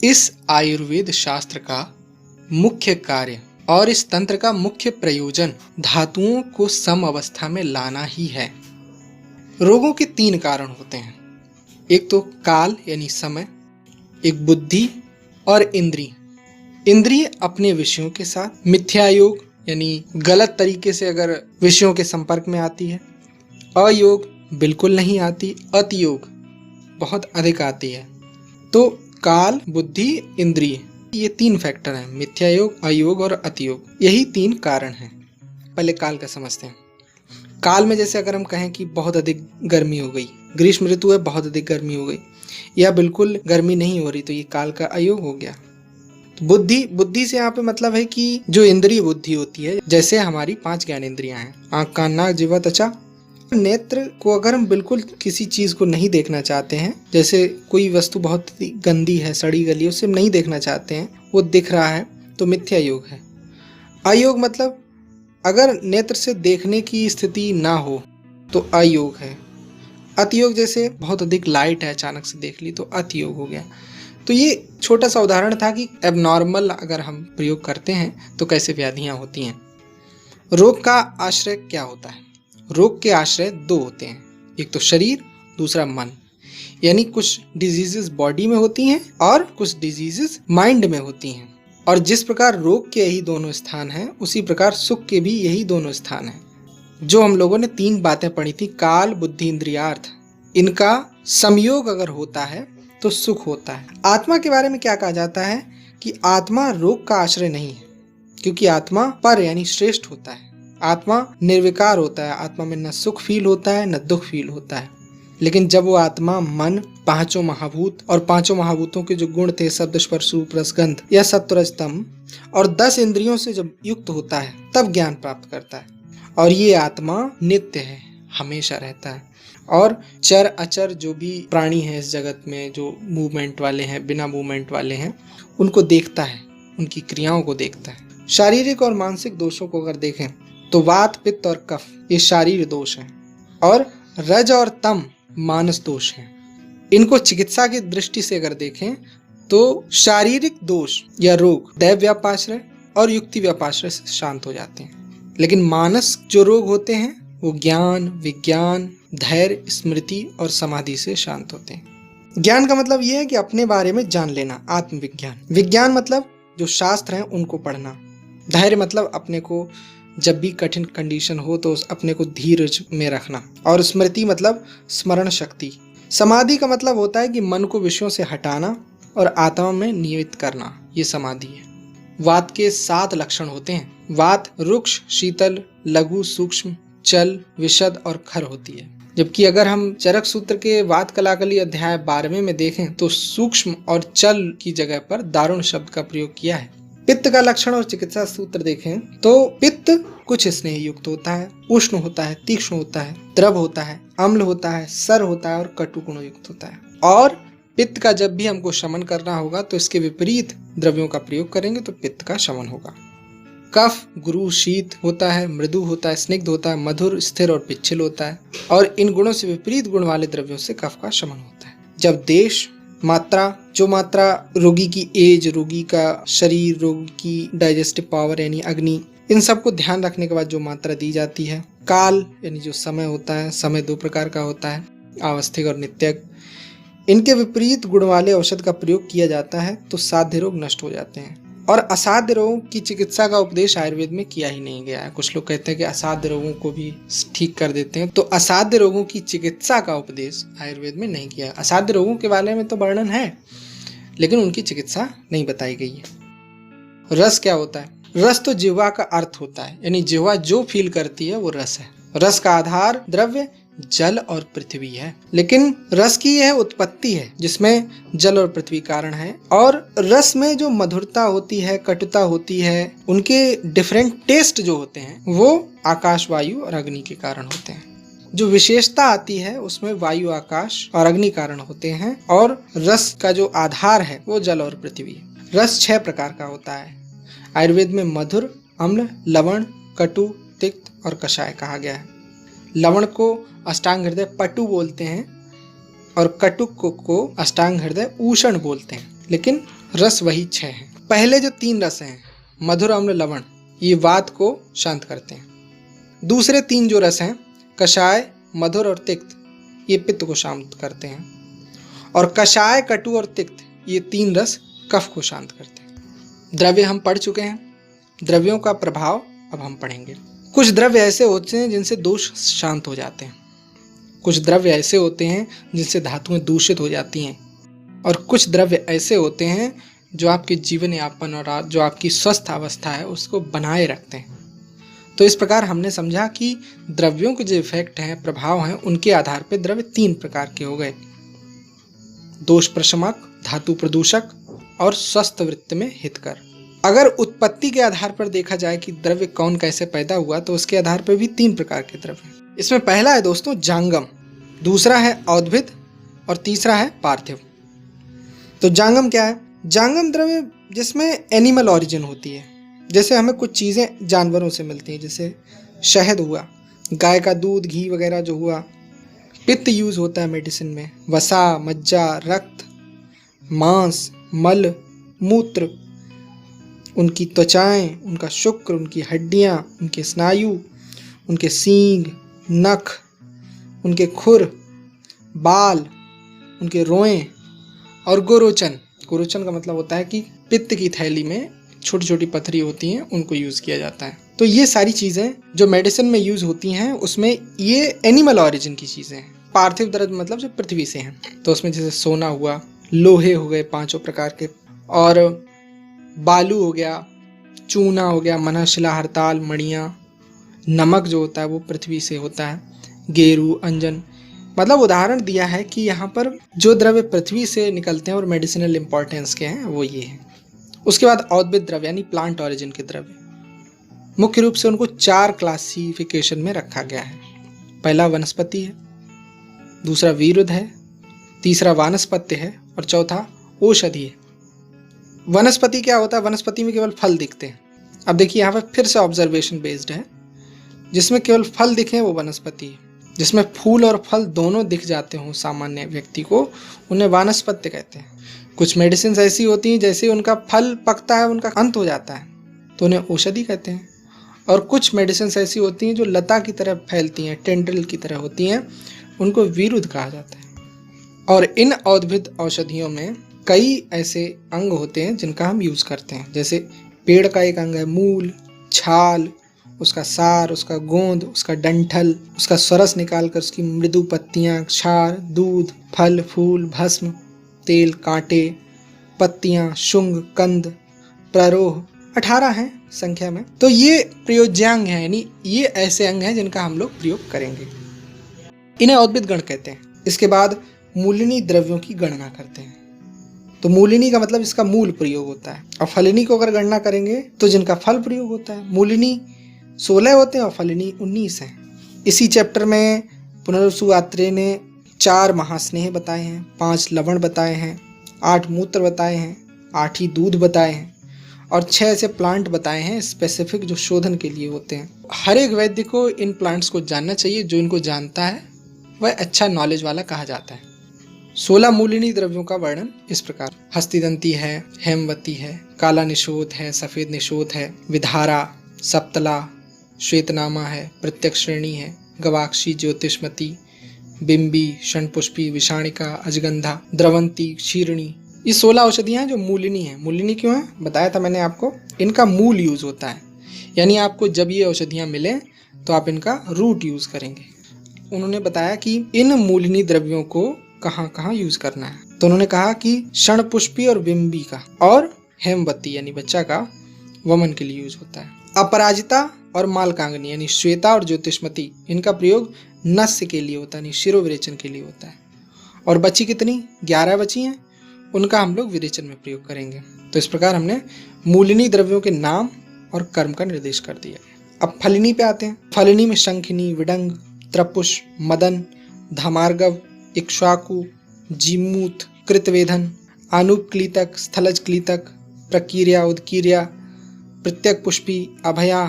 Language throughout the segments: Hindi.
इस आयुर्वेद शास्त्र का मुख्य कार्य और इस तंत्र का मुख्य प्रयोजन धातुओं को सम अवस्था में लाना ही है। रोगों के 3 कारण होते हैं, एक तो काल यानी समय, एक बुद्धि और इंद्रिय। इंद्रिय अपने विषयों के साथ, मिथ्यायोग यानी गलत तरीके से अगर विषयों के संपर्क में आती है, अयोग बिल्कुल नहीं आती, अतियोग बहुत अधिक आती है। तो काल, बुद्धि, इंद्रिय, ये 3 फैक्टर हैं, मिथ्यायोग, अयोग और अतियोग, यही 3 कारण हैं। पहले काल का समझते हैं। काल में जैसे अगर हम कहें कि बहुत अधिक गर्मी हो गई, ग्रीष्म ऋतु है, बहुत अधिक गर्मी हो गई, या बिल्कुल गर्मी नहीं हो रही, तो ये काल का अयोग हो गया। तो बुद्धि से यहाँ पे मतलब है कि जो इंद्रिय बुद्धि होती है, जैसे हमारी 5 ज्ञानेंद्रियां हैं, आंख, कान, नाक, जिह्वा, त्वचा। नेत्र को अगर हम बिल्कुल किसी चीज को नहीं देखना चाहते हैं, जैसे कोई वस्तु बहुत गंदी है, सड़ी गली, उसे नहीं देखना चाहते हैं, वो दिख रहा है, तो मिथ्या योग है। अयोग मतलब अगर नेत्र से देखने की स्थिति ना हो तो अयोग है। अतियोग जैसे बहुत अधिक लाइट है, अचानक से देख ली, तो अतियोग हो गया। तो ये छोटा सा उदाहरण था कि एबनॉर्मल अगर हम प्रयोग करते हैं तो कैसे व्याधियां होती हैं। रोग का आश्रय क्या होता है? रोग के आश्रय 2 होते हैं, एक तो शरीर, दूसरा मन। यानी कुछ डिजीजेस बॉडी में होती हैं और कुछ डिजीजेस माइंड में होती हैं। और जिस प्रकार रोग के यही दोनों स्थान हैं, उसी प्रकार सुख के भी यही दोनों स्थान हैं। जो हम लोगों ने 3 बातें पढ़ी थी, काल, बुद्धि, इंद्रियार्थ, इनका संयोग अगर होता है तो सुख होता है। आत्मा के बारे में क्या कहा जाता है कि आत्मा रोग का आश्रय नहीं है, क्योंकि आत्मा पर यानी श्रेष्ठ होता है। आत्मा निर्विकार होता है, आत्मा में न सुख फील होता है न दुख फील होता है। लेकिन जब वो आत्मा, मन, 5 महाभूत और 5 महाभूतों के जो गुण थे, शब्द, स्पर्श, रूप, रस, गंध या सत्व, रज, तम, और 10 इंद्रियों से जब युक्त होता है, तब ज्ञान प्राप्त करता है। और ये आत्मा नित्य है, हमेशा रहता है। और चर अचर जो भी प्राणी हैं इस जगत में, जो मूवमेंट वाले हैं, बिना मूवमेंट वाले हैं, उनको देखता है, उनकी क्रियाओं को देखता है। शारीरिक और मानसिक दोषों को अगर देखें तो वात, पित्त और कफ ये शारीरिक दोष हैं, और रज और तम मानस दोष हैं। इनको चिकित्सा की दृष्टि से अगर देखें तो शारीरिक दोष या रोग दैव व्यापाश्रय और युक्ति व्यापाश्रय से शांत हो जाते हैं। लेकिन मानस जो रोग होते हैं वो ज्ञान, विज्ञान, धैर्य, स्मृति और समाधि से शांत होते हैं। ज्ञान का मतलब यह है कि अपने बारे में जान लेना, आत्मविज्ञान। विज्ञान मतलब जो शास्त्र हैं उनको पढ़ना। धैर्य मतलब अपने को जब भी कठिन कंडीशन हो तो अपने को धीरज में रखना। और स्मृति मतलब स्मरण शक्ति। समाधि का मतलब होता है कि मन को विषयों से हटाना और आत्मा में नियमित करना, ये समाधि है। वात के 7 लक्षण होते हैं। वात रुक्ष, शीतल, लघु, सूक्ष्म, चल, विशद और खर होती है। जबकि अगर हम चरक सूत्र के वात कलाकली अध्याय 12वें में देखें तो सूक्ष्म और चल की जगह पर दारुण शब्द का प्रयोग किया है। पित्त का लक्षण और चिकित्सा सूत्र देखें तो पित्त कुछ स्नेह युक्त होता है, उष्ण होता है, तीक्ष्ण होता है, द्रव होता है, अम्ल होता है, सर होता है और कटु गुण युक्त होता है। और पित्त का जब भी हमको शमन करना होगा तो इसके विपरीत द्रव्यों का प्रयोग करेंगे तो पित्त का शमन होगा। कफ गुरु शीत होता है, मृदु होता है, स्निग्ध होता है, मधुर, स्थिर और पिच्छल होता है। और इन गुणों से विपरीत गुण वाले द्रव्यों से कफ का शमन होता है। जब देश, मात्रा, जो मात्रा रोगी की एज, रोगी का शरीर, रोगी की डाइजेस्टिव पावर यानी अग्नि, इन सब को ध्यान रखने के बाद जो मात्रा दी जाती है। काल यानी जो समय होता है, समय 2 प्रकार का होता है, आवस्थिक और नित्यक। इनके विपरीत गुण वाले औषध का प्रयोग किया जाता है तो साध्य रोग नष्ट हो जाते हैं। और असाध्य रोगों की चिकित्सा का उपदेश आयुर्वेद में किया ही नहीं गया है। कुछ लोग कहते हैं कि असाध्य रोगों को भी ठीक कर देते हैं, तो असाध्य रोगों की चिकित्सा का उपदेश आयुर्वेद में नहीं किया। असाध्य रोगों के बारे में तो वर्णन है, लेकिन उनकी चिकित्सा नहीं बताई गई है। रस क्या होता है? रस तो जिह्वा का अर्थ होता है, यानी जिह्वा जो फील करती है वो रस है। रस का आधार द्रव्य जल और पृथ्वी है, लेकिन रस की यह उत्पत्ति है जिसमें जल और पृथ्वी कारण है। और रस में जो मधुरता होती है, कटुता होती है, उनके डिफरेंट टेस्ट जो होते हैं वो आकाश, वायु और अग्नि के कारण होते हैं। जो विशेषता आती है उसमें वायु, आकाश और अग्नि कारण होते हैं। और रस का जो आधार है वो जल और पृथ्वी। रस 6 प्रकार का होता है। आयुर्वेद में मधुर, अम्ल, लवण, कटु, तिक्त और कषाय कहा गया है। लवण को अष्टांग हृदय पटु बोलते हैं और कटुक को अष्टांग हृदय उष्ण बोलते हैं। लेकिन रस वही 6 है। पहले जो 3 रस हैं, मधुर, अम्ल, लवण, ये वात को शांत करते हैं। दूसरे 3 जो रस हैं, कषाय, मधुर और तिक्त, ये पित्त को शांत करते हैं। और कषाय, कटु और तिक्त, ये 3 रस कफ को शांत करते हैं। द्रव्य हम पढ़ चुके हैं, द्रव्यों का प्रभाव अब हम पढ़ेंगे। कुछ द्रव्य ऐसे होते हैं जिनसे दोष शांत हो जाते हैं, कुछ द्रव्य ऐसे होते हैं जिनसे धातुएं दूषित हो जाती हैं, और कुछ द्रव्य ऐसे होते हैं जो आपके जीवन यापन और जो आपकी स्वस्थ अवस्था है उसको बनाए रखते हैं। तो इस प्रकार हमने समझा कि द्रव्यों के जो इफेक्ट हैं, प्रभाव हैं, उनके आधार पर द्रव्य 3 प्रकार के हो गए: दोष प्रशमक, धातु प्रदूषक और स्वस्थ वृत्ति में हितकर। अगर उत्पत्ति के आधार पर देखा जाए कि द्रव्य कौन कैसे पैदा हुआ, तो उसके आधार पर भी 3 प्रकार के द्रव्य हैं। इसमें पहला है दोस्तों जांगम, दूसरा है औद्भिद और तीसरा है पार्थिव। तो जांगम क्या है? जांगम द्रव्य जिसमें एनिमल ऑरिजिन होती है, जैसे हमें कुछ चीज़ें जानवरों से मिलती हैं, जैसे शहद हुआ, गाय का दूध, घी वगैरह जो हुआ। पित्त यूज होता है मेडिसिन में, वसा, मज्जा, रक्त, मांस, मल, मूत्र, उनकी त्वचाएं, उनका शुक्र, उनकी हड्डियां, उनके स्नायु, उनके सींग, नख, उनके खुर, बाल, उनके रोएं और गोरोचन। गोरोचन का मतलब होता है कि पित्त की थैली में छोटी छोटी पथरी होती हैं, उनको यूज़ किया जाता है। तो ये सारी चीज़ें जो मेडिसिन में यूज़ होती हैं, उसमें ये एनिमल ऑरिजिन की चीज़ें हैं। पार्थिव द्रव्य मतलब जो पृथ्वी से हैं, तो उसमें जैसे सोना हुआ, लोहे हो गए 5 प्रकार के, और बालू हो गया, चूना हो गया, मनःशिला, हरताल, मणियाँ, नमक जो होता है वो पृथ्वी से होता है, गेरू, अंजन। मतलब उदाहरण दिया है कि यहाँ पर जो द्रव्य पृथ्वी से निकलते हैं और मेडिसिनल इंपॉर्टेंस के हैं वो ये हैं। उसके बाद औद्भिद द्रव्य यानी प्लांट ऑरिजिन के द्रव्य, मुख्य रूप से उनको 4 क्लासिफिकेशन में रखा गया है। पहला वनस्पति है, दूसरा वीरुद है, तीसरा वानस्पत्य है और चौथा औषधि है। वनस्पति क्या होता है? वनस्पति में केवल फल दिखते हैं। अब देखिए यहाँ पर फिर से ऑब्जर्वेशन बेस्ड है, जिसमें केवल फल दिखे वो वनस्पति है। जिसमें फूल और फल दोनों दिख जाते हों सामान्य व्यक्ति को, उन्हें वानस्पत्य कहते हैं। कुछ मेडिसिन ऐसी होती हैं जैसे उनका फल पकता है, उनका अंत हो जाता है, तो उन्हें औषधि कहते हैं। और कुछ मेडिसिन ऐसी होती हैं जो लता की तरह फैलती हैं, टेंड्रिल की तरह होती हैं, उनको वीरुद कहा जाता है। और इन औद्भिद औषधियों में कई ऐसे अंग होते हैं जिनका हम यूज़ करते हैं। जैसे पेड़ का एक अंग है मूल, छाल, उसका सार, उसका गोंद, उसका डंठल, उसका सरस निकालकर उसकी मृदु पत्तियां, क्षार, दूध, फल, फूल, भस्म, तेल, कांटे, पत्तियां, शुंग, कंद, प्ररोह, 18 हैं संख्या में। तो ये प्रयोज्यांग हैं, यानी ये ऐसे अंग हैं जिनका हम लोग प्रयोग करेंगे। इन्हें औद्भिद गण कहते हैं। इसके बाद मूलिनी द्रव्यों की गणना करते हैं। तो मूलिनी का मतलब इसका मूल प्रयोग होता है, और फलिनी को अगर गणना करेंगे तो जिनका फल प्रयोग होता है। मूलिनी 16 होते हैं और फलिनी 19 हैं। इसी चैप्टर में पुनरुसु आत्रेय ने 4 महास्नेह बताए हैं, 5 लवण बताए हैं, 8 मूत्र बताए हैं, 8 ही दूध बताए हैं, और 6 ऐसे प्लांट बताए हैं स्पेसिफिक जो शोधन के लिए होते हैं। हर एक वैद्य को इन प्लांट्स को जानना चाहिए। जो इनको जानता है वह अच्छा नॉलेज वाला कहा जाता है। 16 मूलिनी द्रव्यों का वर्णन इस प्रकार: हस्तिदंती है, हेमवती है, काला निशोध है, सफेद निशोध है, विधारा, सप्तला, श्वेतनामा है, प्रत्यक्ष श्रेणी है, गवाक्षी, ज्योतिषमती, बिंबी, षणपुष्पी, विषाणिका, अजगंधा, द्रवंती, क्षीरणी। ये 16 औषधियाँ हैं जो मूलिनी हैं। मूलिनी क्यों है बताया था मैंने आपको, इनका मूल यूज होता है, यानी आपको जब ये औषधियाँ मिलें तो आप इनका रूट यूज करेंगे। उन्होंने बताया कि इन मूलिनी द्रव्यों को कहाँ कहाँ यूज करना है। तो उन्होंने कहा कि षणपुष्पी और बिंबी का और हेमवती यानी बच्चा का वमन के लिए यूज होता है। अपराजिता और मालकांगनी यानी श्वेता और ज्योतिषमती, इनका प्रयोग नस्य के लिए होता है, यानी शिरोविरेचन के लिए होता है। और बची कितनी? 11 बची हैं, उनका हम लोग विरेचन में प्रयोग करेंगे। तो इस प्रकार हमने मूलिनी द्रव्यों के नाम और कर्म का निर्देश कर दिया। अब फलिनी पे आते हैं। फलिनी में शंखिनी, विडंग, त्रपुष, मदन, धामार्गव, इक्ष्वाकु, जीमूत, कृतवेधन, आनुपक्लीतक, स्थलज क्लीतक, प्रकीर्या, उदकीर्या, प्रत्यक पुष्पी, अभया,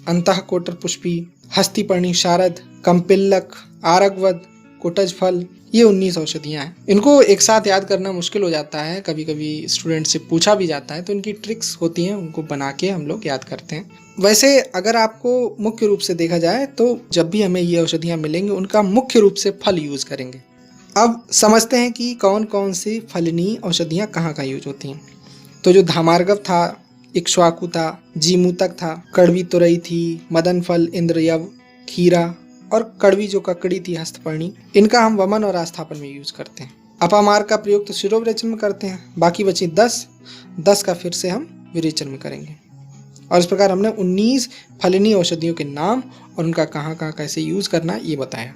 अंतःकोटर पुष्पी, हस्तिपर्णी, शारद, कंपिल्लक, आरगवद, कोटज फल, ये 19 औषधियाँ हैं। इनको एक साथ याद करना मुश्किल हो जाता है, कभी कभी स्टूडेंट से पूछा भी जाता है, तो इनकी ट्रिक्स होती हैं, उनको बना के हम लोग याद करते हैं। वैसे अगर आपको मुख्य रूप से देखा जाए तो जब भी हमें ये औषधियाँ मिलेंगी उनका मुख्य रूप से फल यूज करेंगे। अब समझते हैं कि कौन कौन सी फलनी औषधियाँ कहाँ कहाँ यूज होती हैं। तो जो धामार्गव था, इक्ष्वाकु था, जीमूतक था, कड़वी तुरई थी, मदन फल, इंद्रयव, खीरा और कड़वी जो ककड़ी थी हस्तपर्णी, इनका हम वमन और आस्थापन में यूज करते हैं। अपामार्ग का प्रयोग तो शिरोविरेचन में करते हैं। बाकी बची 10 का फिर से हम विरेचन में करेंगे। और इस प्रकार हमने 19 फलनी औषधियों के नाम और उनका कहाँ कहाँ कैसे यूज करना ये बताया।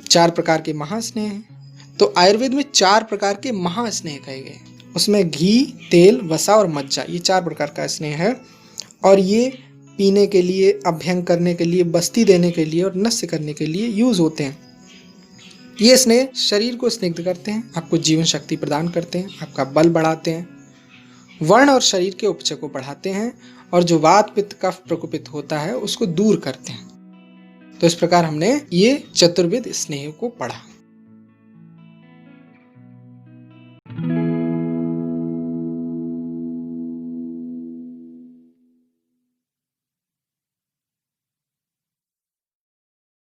4 प्रकार के महास्नेह हैं। तो आयुर्वेद में 4 प्रकार के महास्नेह कहे गए। उसमें घी, तेल, वसा और मज्जा, ये 4 प्रकार का स्नेह है। और ये पीने के लिए, अभ्यंग करने के लिए, बस्ती देने के लिए और नस्य करने के लिए यूज होते हैं। ये स्नेह शरीर को स्निग्ध करते हैं, आपको जीवन शक्ति प्रदान करते हैं, आपका बल बढ़ाते हैं, वर्ण और शरीर के उपचय को बढ़ाते हैं और जो वात पित्त कफ प्रकोपित होता है उसको दूर करते हैं। तो इस प्रकार हमने ये चतुर्विध स्नेह को पढ़ा।